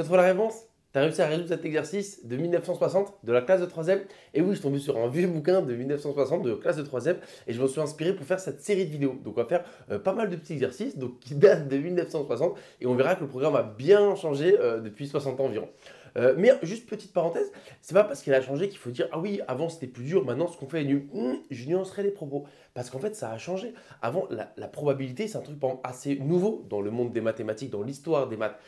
Tu as trouvé la réponse? Tu as réussi à résoudre cet exercice de 1960 de la classe de 3e? Et oui, je suis tombé sur un vieux bouquin de 1960 de classe de 3e et je me suis inspiré pour faire cette série de vidéos. Donc on va faire pas mal de petits exercices donc, qui datent de 1960 et on verra que le programme a bien changé depuis 60 ans environ. Mais juste petite parenthèse, c'est pas parce qu'il a changé qu'il faut dire ah oui, avant c'était plus dur, maintenant ce qu'on fait est nul. Je nuancerai les propos parce qu'en fait ça a changé. Avant, la probabilité, c'est un truc par exemple, assez nouveau dans le monde des mathématiques, dans l'histoire des maths.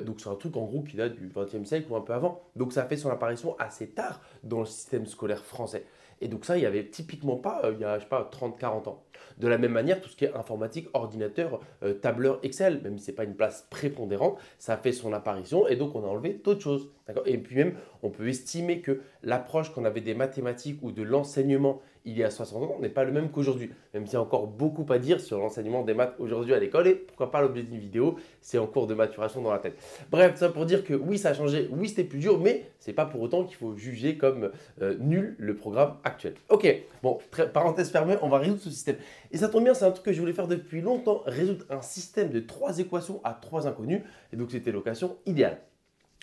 Donc c'est un truc en gros qui date du XXe siècle ou un peu avant. Donc ça a fait son apparition assez tard dans le système scolaire français. Et donc ça, il n'y avait typiquement pas, il y a, je sais pas, 30-40 ans. De la même manière, tout ce qui est informatique, ordinateur, tableur, Excel, même si ce n'est pas une place prépondérante, ça a fait son apparition et donc on a enlevé d'autres choses. Et puis même, on peut estimer que l'approche qu'on avait des mathématiques ou de l'enseignement il y a 60 ans n'est pas le même qu'aujourd'hui. Même s'il y a encore beaucoup à dire sur l'enseignement des maths aujourd'hui à l'école et pourquoi pas l'objet d'une vidéo, c'est en cours de maturation dans la tête. Bref, ça pour dire que oui, ça a changé, oui, c'était plus dur, mais c'est pas pour autant qu'il faut juger comme nul le programme actuel. Ok, bon, parenthèse fermée, on va résoudre ce système. Et ça tombe bien, c'est un truc que je voulais faire depuis longtemps, résoudre un système de 3 équations à 3 inconnus. Et donc c'était l'occasion idéale.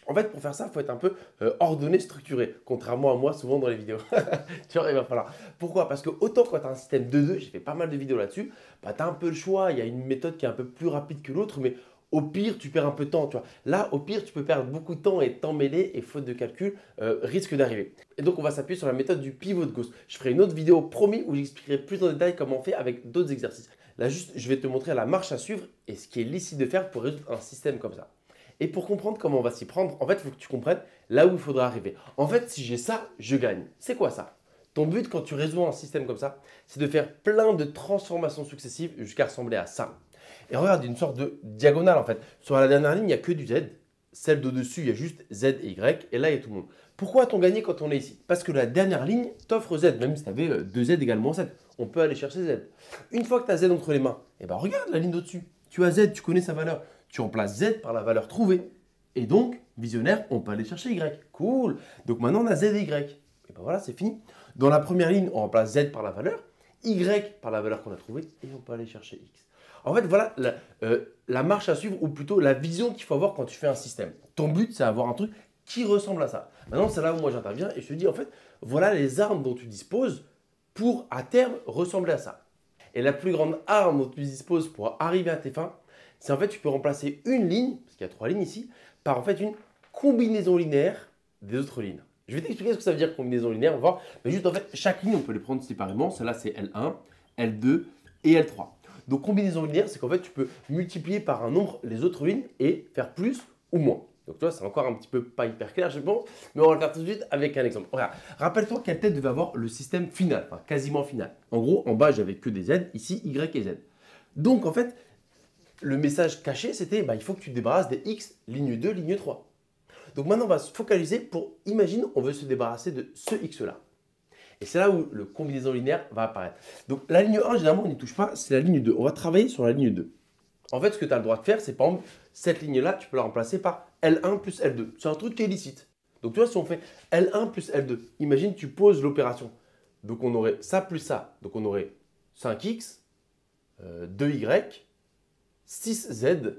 En fait, pour faire ça, il faut être un peu ordonné, structuré, contrairement à moi souvent dans les vidéos. Tu vois, il va falloir. Pourquoi? Parce que autant quand tu as un système 2-2, j'ai fait pas mal de vidéos là-dessus, bah, tu as un peu le choix, il y a une méthode qui est un peu plus rapide que l'autre, mais au pire, tu perds un peu de temps. Tu vois. Là, au pire, tu peux perdre beaucoup de temps et t'en mêler et faute de calcul, risque d'arriver. Et donc, on va s'appuyer sur la méthode du pivot de Gauss. Je ferai une autre vidéo promis où j'expliquerai plus en détail comment on fait avec d'autres exercices. Là, juste, je vais te montrer la marche à suivre et ce qui est licite de faire pour résoudre un système comme ça. Et pour comprendre comment on va s'y prendre, en fait, il faut que tu comprennes là où il faudra arriver. En fait, si j'ai ça, je gagne. C'est quoi ça? Ton but quand tu résous un système comme ça, c'est de faire plein de transformations successives jusqu'à ressembler à ça. Et regarde, il y a une sorte de diagonale en fait. Sur la dernière ligne, il n'y a que du Z. Celle d'au-dessus, il y a juste Z et Y. Et là, il y a tout le monde. Pourquoi a-t-on gagné quand on est ici? Parce que la dernière ligne t'offre Z, même si tu avais 2Z également 7. On peut aller chercher Z. Une fois que tu as Z entre les mains, et ben regarde la ligne d'au-dessus. Tu as Z, tu connais sa valeur. Tu remplaces Z par la valeur trouvée. Et donc, visionnaire, on peut aller chercher Y. Cool. Donc maintenant, on a Z et Y. Et ben voilà, c'est fini. Dans la première ligne, on remplace Z par la valeur, Y par la valeur qu'on a trouvée, et on peut aller chercher X. En fait, voilà la marche à suivre, ou plutôt la vision qu'il faut avoir quand tu fais un système. Ton but, c'est d'avoir un truc qui ressemble à ça. Maintenant, c'est là où moi j'interviens et je te dis, en fait, voilà les armes dont tu disposes pour, à terme, ressembler à ça. Et la plus grande arme dont tu disposes pour arriver à tes fins, c'est en fait, tu peux remplacer une ligne, parce qu'il y a 3 lignes ici, par en fait une combinaison linéaire des autres lignes. Je vais t'expliquer ce que ça veut dire combinaison linéaire, on va voir. Mais juste en fait, chaque ligne, on peut les prendre séparément. Celle-là, c'est L1, L2 et L3. Donc combinaison linéaire, c'est qu'en fait, tu peux multiplier par un nombre les autres lignes et faire plus ou moins. Donc tu vois, c'est encore un petit peu pas hyper clair, je pense, mais on va le faire tout de suite avec un exemple. Regarde, rappelle-toi quelle tête devait avoir le système final, enfin quasiment final. En gros, en bas, j'avais que des Z, ici, Y et Z. Donc en fait, le message caché, c'était il faut que tu te débarrasses des X, ligne 2, ligne 3. Donc maintenant, on va se focaliser pour, imagine, on veut se débarrasser de ce X-là. Et c'est là où le combinaison linéaire va apparaître. Donc la ligne 1, généralement, on n'y touche pas, c'est la ligne 2. On va travailler sur la ligne 2. En fait, ce que tu as le droit de faire, c'est par exemple, cette ligne-là, tu peux la remplacer par L1 plus L2. C'est un truc qui est licite. Donc tu vois, si on fait L1 plus L2, imagine, tu poses l'opération. Donc on aurait ça plus ça. Donc on aurait 5X, 2Y, 6Z,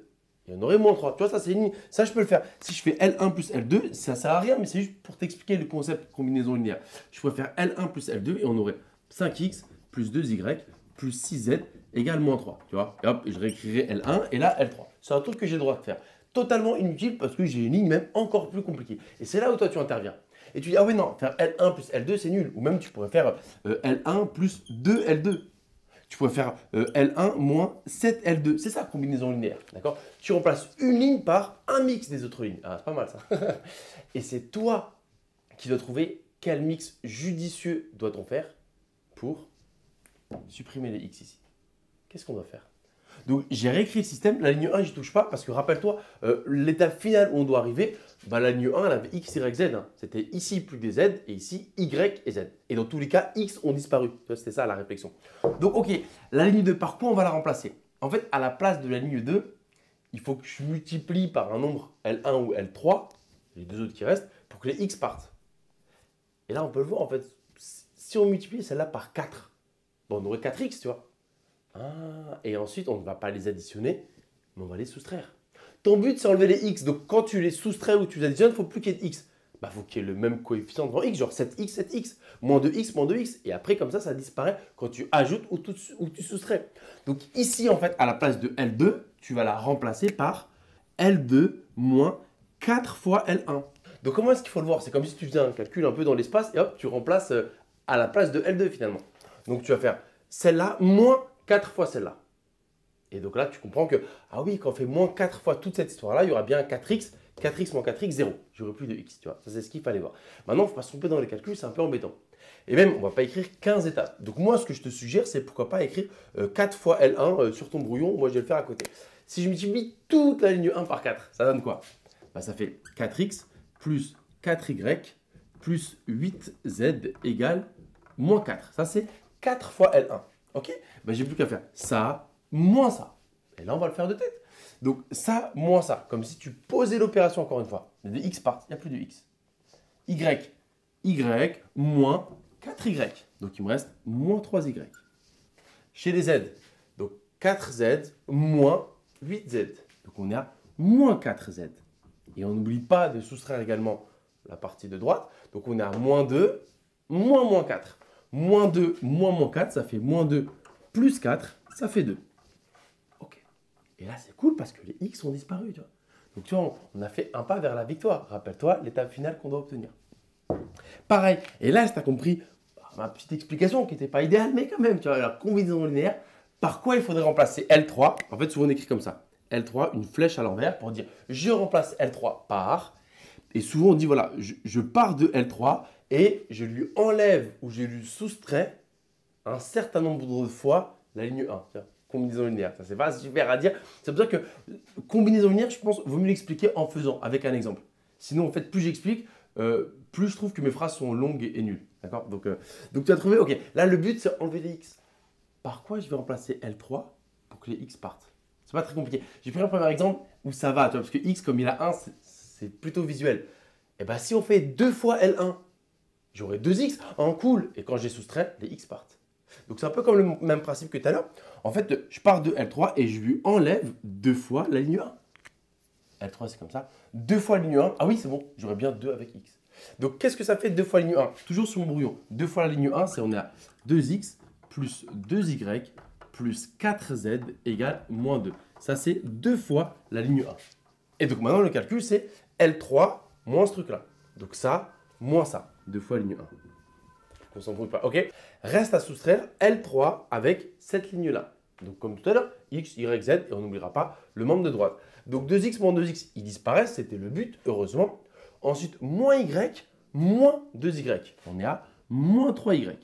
et on aurait moins 3. Tu vois, ça, c'est une ligne. Ça, je peux le faire. Si je fais L1 plus L2, ça ne sert à rien, mais c'est juste pour t'expliquer le concept de combinaison linéaire. Je pourrais faire L1 plus L2 et on aurait 5x plus 2y plus 6z égale moins 3. Tu vois, et hop, je réécrirai L1 et là L3. C'est un truc que j'ai le droit de faire. Totalement inutile parce que j'ai une ligne même encore plus compliquée. Et c'est là où toi, tu interviens. Et tu dis, ah oui, non, faire L1 plus L2, c'est nul. Ou même, tu pourrais faire L1 plus 2L2. Tu pourrais faire L1 moins 7L2. C'est ça, combinaison linéaire. D'accord? Tu remplaces une ligne par un mix des autres lignes. Ah, c'est pas mal ça. Et c'est toi qui dois trouver quel mix judicieux doit-on faire pour supprimer les X ici. Qu'est-ce qu'on doit faire? Donc, j'ai réécrit le système. La ligne 1, je n'y touche pas parce que rappelle-toi, l'étape finale où on doit arriver, la ligne 1, elle avait X, Y, Z. Hein. C'était ici plus des Z et ici Y et Z. Et dans tous les cas, X ont disparu. C'était ça la réflexion. Donc, ok, la ligne 2, par quoi on va la remplacer? En fait, à la place de la ligne 2, il faut que je multiplie par un nombre L1 ou L3, les deux autres qui restent, pour que les X partent. Et là, on peut le voir en fait. Si on multiplie celle-là par 4, on aurait 4X, tu vois. Ah, et ensuite, on ne va pas les additionner, mais on va les soustraire. Ton but, c'est enlever les x. Donc, quand tu les soustrais ou tu les additionnes, il ne faut plus qu'il y ait de x. Bah, il faut qu'il y ait le même coefficient devant x, genre 7x, 7x, moins 2x, moins 2x. Et après, comme ça disparaît quand tu ajoutes ou tu soustrais. Donc, ici, en fait, à la place de L2, tu vas la remplacer par L2 moins 4 fois L1. Donc, comment est-ce qu'il faut le voir? C'est comme si tu faisais un calcul un peu dans l'espace et hop, tu remplaces à la place de L2 finalement. Donc, tu vas faire celle-là moins 4 fois celle-là. Et donc là, tu comprends que, ah oui, quand on fait moins 4 fois toute cette histoire-là, il y aura bien un 4x. 4x moins 4x, 0. J'aurai plus de x, tu vois. Ça, c'est ce qu'il fallait voir. Maintenant, il ne faut pas se tromper dans les calculs, c'est un peu embêtant. Et même, on ne va pas écrire 15 étapes. Donc moi, ce que je te suggère, c'est pourquoi pas écrire 4 fois L1 sur ton brouillon. Moi, je vais le faire à côté. Si je multiplie toute la ligne 1 par 4, ça donne quoi? Bah, ça fait 4x plus 4y plus 8z égale moins 4. Ça, c'est 4 fois L1. OK? Bah, j'ai plus qu'à faire ça moins ça. Et là, on va le faire de tête. Donc ça moins ça, comme si tu posais l'opération encore une fois. Les x partent, il n'y a plus de x. Y moins 4y. Donc il me reste moins 3y. Chez les z, donc 4z moins 8z. Donc on est à moins 4z. Et on n'oublie pas de soustraire également la partie de droite. Donc on est à moins 2, moins 4. Moins 2, moins 4, ça fait moins 2 plus 4, ça fait 2. Ok. Et là, c'est cool parce que les x ont disparu. Tu vois. Donc tu vois, on a fait un pas vers la victoire. Rappelle-toi l'étape finale qu'on doit obtenir. Pareil. Et là, tu as compris ma petite explication qui n'était pas idéale, mais quand même, tu vois, la combinaison linéaire. Par quoi il faudrait remplacer L3? En fait, souvent on écrit comme ça. L3, une flèche à l'envers pour dire je remplace L3 par. Et souvent on dit voilà, je pars de L3 et je lui enlève ou je lui soustrais un certain nombre de fois la ligne 1. Tiens, combinaison linéaire, ça c'est pas super à dire. C'est pour ça que combinaison linéaire, je pense, vaut mieux l'expliquer en faisant, avec un exemple. Sinon, en fait, plus j'explique, plus je trouve que mes phrases sont longues et nulles. D'accord, donc tu as trouvé, ok, là le but c'est enlever les x. Par quoi je vais remplacer L3 pour que les x partent? C'est pas très compliqué. J'ai pris un premier exemple où ça va, tu vois, parce que x, comme il a 1, c'est plutôt visuel. Et bien, si on fait 2 fois L1, j'aurai 2x. En cool. Et quand j'ai soustrait, les x partent. Donc, c'est un peu comme le même principe que tout à l'heure. En fait, je pars de L3 et je lui enlève 2 fois la ligne 1. L3, c'est comme ça. 2 fois la ligne 1. Ah oui, c'est bon. J'aurai bien 2 avec x. Donc, qu'est-ce que ça fait 2 fois la ligne 1? Toujours sur mon brouillon. 2 fois la ligne 1, c'est on est à 2x plus 2y plus 4z égale moins 2. Ça, c'est 2 fois la ligne 1. Et donc, maintenant, le calcul, c'est L3 moins ce truc-là. Donc, ça, moins ça. 2 fois la ligne 1. On s'en fout pas. OK? Reste à soustraire L3 avec cette ligne-là. Donc, comme tout à l'heure, x, y, z, et on n'oubliera pas le membre de droite. Donc, 2x moins 2x, ils disparaissent. C'était le but, heureusement. Ensuite, moins y, moins 2y. On est à moins 3y.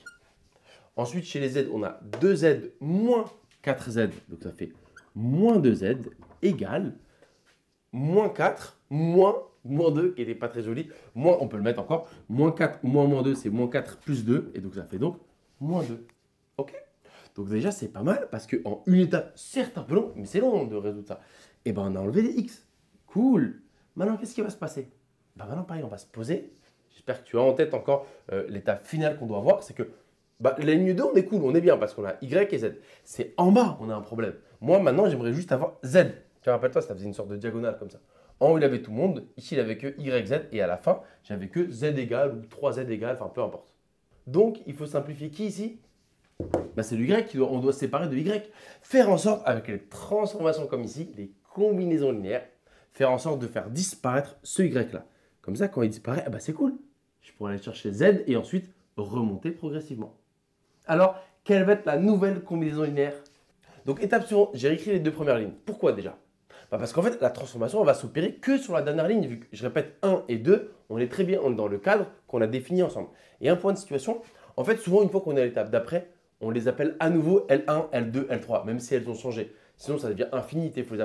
Ensuite, chez les z, on a 2z moins 4z. Donc, ça fait moins 2z égale moins 4 moins 2, qui n'était pas très joli. Moins, on peut le mettre encore. Moins 4 moins 2, c'est moins 4 plus 2. Et donc, ça fait donc moins 2. OK? Donc, déjà, c'est pas mal parce qu'en une étape, certes un peu long, mais c'est long de résoudre ça. Et ben, on a enlevé les x. Cool. Maintenant, qu'est-ce qui va se passer? Ben, maintenant, pareil, on va se poser. J'espère que tu as en tête encore l'étape finale qu'on doit avoir. C'est que la ligne 2, on est cool, on est bien parce qu'on a y et z. C'est en bas, on a un problème. Moi, maintenant, j'aimerais juste avoir z. Tu rappelles-toi, ça faisait une sorte de diagonale comme ça. En haut, il avait tout le monde. Ici, il avait que y, z. Et à la fin, j'avais que z égale ou 3z égale, enfin peu importe. Donc, il faut simplifier qui ici? C'est le y on doit séparer de y. Faire en sorte, avec les transformations comme ici, les combinaisons linéaires, faire en sorte de faire disparaître ce y-là. Comme ça, quand il disparaît, c'est cool. Je pourrais aller chercher z et ensuite remonter progressivement. Alors, quelle va être la nouvelle combinaison linéaire? Donc, étape suivante, j'ai réécrit les deux premières lignes. Pourquoi déjà? Parce qu'en fait, la transformation, elle va s'opérer que sur la dernière ligne. Vu que je répète 1 et 2, on est très bien dans le cadre qu'on a défini ensemble. Et un point de situation, en fait, souvent, une fois qu'on est à l'étape d'après, on les appelle à nouveau L1, L2, L3, même si elles ont changé. Sinon, ça devient infinité. Il faut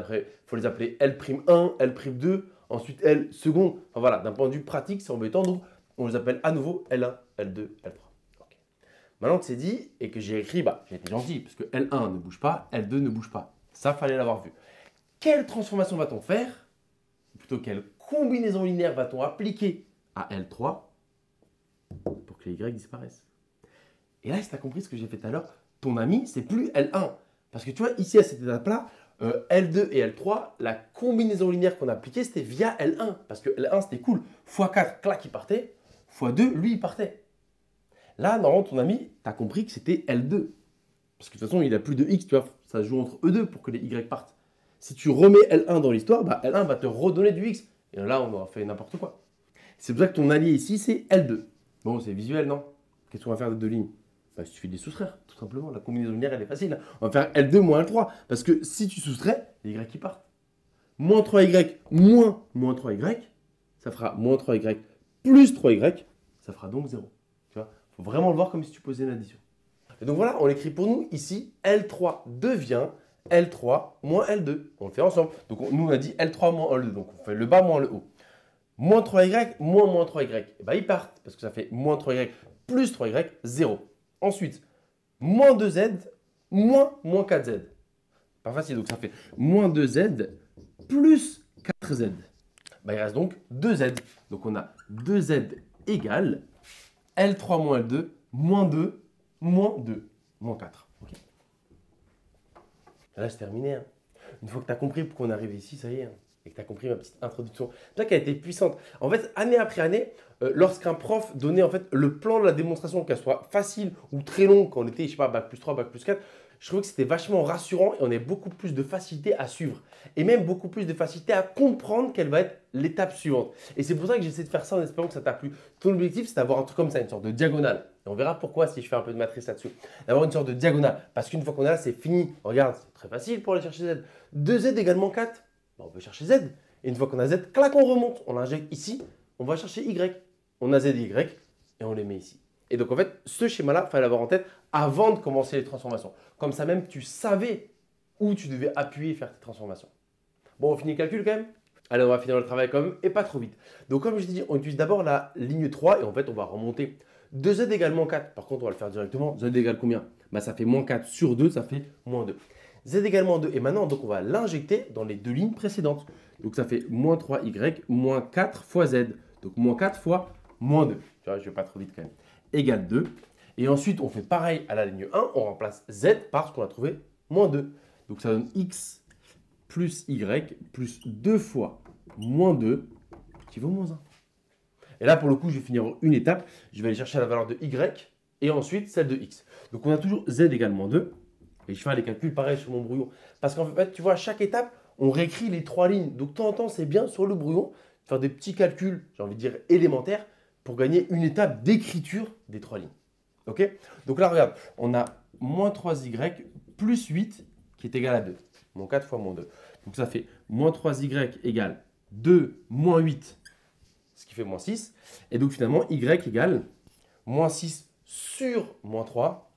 les appeler L'1, L'2, ensuite L second. Enfin voilà, d'un point de vue pratique, c'est embêtant. Donc, on les appelle à nouveau L1, L2, L3. Maintenant que c'est dit et que j'ai écrit, j'ai été gentil parce que L1 ne bouge pas, L2 ne bouge pas. Ça, fallait l'avoir vu. Quelle transformation va-t-on faire? Ou plutôt, quelle combinaison linéaire va-t-on appliquer à L3 pour que les Y disparaissent? Et là, si tu as compris ce que j'ai fait tout à l'heure, ton ami, c'est plus L1. Parce que tu vois, ici, à cette étape-là, L2 et L3, la combinaison linéaire qu'on a appliquée, c'était via L1. Parce que L1, c'était cool. x4, clac, il partait. x2, lui, il partait. Là, normalement, ton ami, tu as compris que c'était L2. Parce que de toute façon, il a plus de X, tu vois, ça joue entre E2 pour que les Y partent. Si tu remets L1 dans l'histoire, bah, L1 va te redonner du X. Et là, on aura fait n'importe quoi. C'est pour ça que ton allié ici, c'est L2. Bon, c'est visuel, non? Qu'est-ce qu'on va faire de deux lignes? Bah, il suffit de les soustraire, tout simplement. La combinaison linéaire, elle est facile. On va faire L2 moins L3. Parce que si tu soustrais, les Y qui partent. Moins 3Y moins 3Y, ça fera moins 3Y plus 3Y, ça fera donc 0. Tu vois, il faut vraiment le voir comme si tu posais une addition. Et donc voilà, on écrit pour nous ici, L3 devient L3 moins L2. On le fait ensemble. Donc nous, on a dit L3 moins L2. Donc on fait le bas moins le haut. Moins 3Y moins 3Y. Et bien ils partent parce que ça fait moins 3Y plus 3Y, 0. Ensuite, moins 2Z moins 4Z. Pas facile, donc ça fait moins 2Z plus 4Z. Ben, il reste donc 2Z. Donc on a 2Z égale L3 moins L2 moins 2 moins 2 moins 4. Okay. Là, c'est terminé. Hein. Une fois que tu as compris pourquoi on arrive ici, ça y est. Hein. Et que tu as compris ma petite introduction. C'est ça qui a été puissante. En fait, année après année, lorsqu'un prof donnait en fait, le plan de la démonstration, qu'elle soit facile ou très longue, quand on était, je sais pas, bac plus 3, bac plus 4, je trouvais que c'était vachement rassurant et on avait beaucoup plus de facilité à suivre. Et même beaucoup plus de facilité à comprendre quelle va être l'étape suivante. Et c'est pour ça que j'essaie de faire ça en espérant que ça t'a plu. Ton objectif, c'est d'avoir un truc comme ça, une sorte de diagonale. Et on verra pourquoi si je fais un peu de matrice là-dessus. D'avoir une sorte de diagonale. Parce qu'une fois qu'on a là, c'est fini. Regarde, c'est très facile pour aller chercher Z. 2Z également 4. Ben, on peut chercher Z. Et une fois qu'on a Z, clac, on remonte. On l'injecte ici. On va chercher Y. On a Z et Y. Et on les met ici. Et donc, en fait, ce schéma-là, il fallait l'avoir en tête avant de commencer les transformations. Comme ça, même, tu savais où tu devais appuyer et faire tes transformations. Bon, on finit le calcul quand même? Allez, on va finir le travail quand même et pas trop vite. Donc, comme je t'ai dit, on utilise d'abord la ligne 3 et en fait, on va remonter 2Z égale moins 4. Par contre, on va le faire directement. Z égale combien? Bah, ça fait moins 4 sur 2, ça fait moins 2. Z égale moins 2. Et maintenant, donc, on va l'injecter dans les deux lignes précédentes. Donc, ça fait moins 3Y moins 4 fois Z. Donc, moins 4 fois moins 2. Tu vois, je ne vais pas trop vite quand même. Égale 2. Et ensuite, on fait pareil à la ligne 1. On remplace Z par ce qu'on a trouvé, moins 2. Donc, ça donne X plus Y plus 2 fois moins 2 qui vaut moins 1. Et là, pour le coup, je vais finir une étape. Je vais aller chercher la valeur de Y et ensuite celle de X. Donc, on a toujours Z égale moins 2. Et je fais les calculs pareil sur mon brouillon. Parce qu'en fait, tu vois, à chaque étape, on réécrit les trois lignes. Donc, de temps en temps, c'est bien sur le brouillon de faire des petits calculs, j'ai envie de dire élémentaires, pour gagner une étape d'écriture des trois lignes. Ok? Donc là, regarde, on a moins 3Y plus 8 qui est égal à 2. Moins 4 fois moins 2. Donc ça fait moins 3Y égale 2 moins 8, ce qui fait moins 6. Et donc finalement, Y égale moins 6 sur moins 3,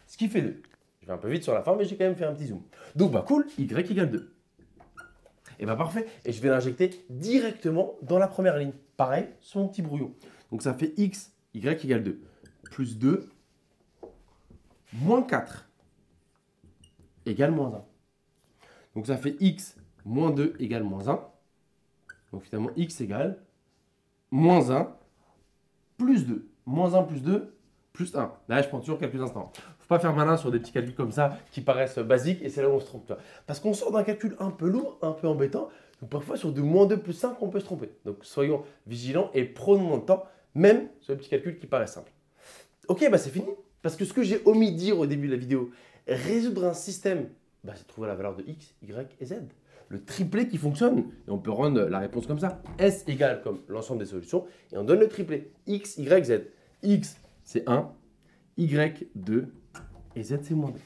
ce qui fait 2. Je vais un peu vite sur la fin, mais j'ai quand même fait un petit zoom. Donc bah cool, Y égale 2. Et bah parfait. Et je vais l'injecter directement dans la première ligne. Pareil, sur mon petit brouillon. Donc ça fait X, Y égale 2. Plus 2, moins 4, égale moins 1. Donc ça fait X, moins 2 égale moins 1. Donc finalement, X égale moins 1 plus 2. Moins 1 plus 2 plus 1. Là, je prends toujours quelques instants. Il ne faut pas faire malin sur des petits calculs comme ça qui paraissent basiques et c'est là où on se trompe. Parce qu'on sort d'un calcul un peu lourd, un peu embêtant. Donc parfois, sur de moins 2 plus 5, on peut se tromper. Donc soyons vigilants et prenons notre temps, même sur les petits calculs qui paraissent simples. Ok, bah c'est fini. Parce que ce que j'ai omis de dire au début de la vidéo, résoudre un système, bah, c'est trouver la valeur de X, Y et Z. Le triplet qui fonctionne. Et on peut rendre la réponse comme ça. S égale comme l'ensemble des solutions. Et on donne le triplet. X, Y, Z. X, c'est 1. Y, 2. Et Z, c'est moins 2.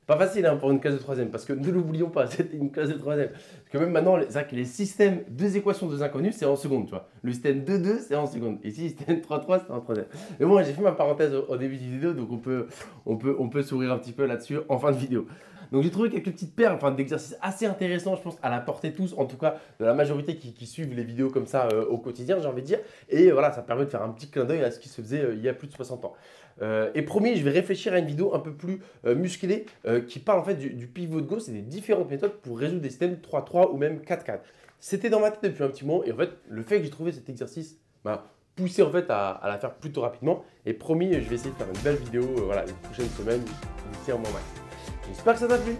Pas facile hein, pour une classe de troisième. Parce que ne l'oublions pas, c'était une classe de troisième. Parce que même maintenant, les systèmes, deux équations, deux inconnues, c'est en seconde. Tu vois. Le système 2-2, c'est en seconde. Ici, le système 3-3, c'est en troisième. Mais bon, j'ai fait ma parenthèse au début de la vidéo. Donc on peut sourire un petit peu là-dessus en fin de vidéo. Donc j'ai trouvé quelques petites perles, enfin d'exercices assez intéressants, je pense, à la portée de tous, en tout cas de la majorité qui suivent les vidéos comme ça au quotidien, j'ai envie de dire. Et voilà, ça permet de faire un petit clin d'œil à ce qui se faisait il y a plus de 60 ans. Et promis, je vais réfléchir à une vidéo un peu plus musclée qui parle en fait du pivot de Gauss et des différentes méthodes pour résoudre des systèmes 3-3 ou même 4-4. C'était dans ma tête depuis un petit moment et en fait, le fait que j'ai trouvé cet exercice m'a poussé en fait à la faire plutôt rapidement. Et promis, je vais essayer de faire une belle vidéo voilà, les prochaines semaines d'ici un moment max. J'espère que ça t'a plu.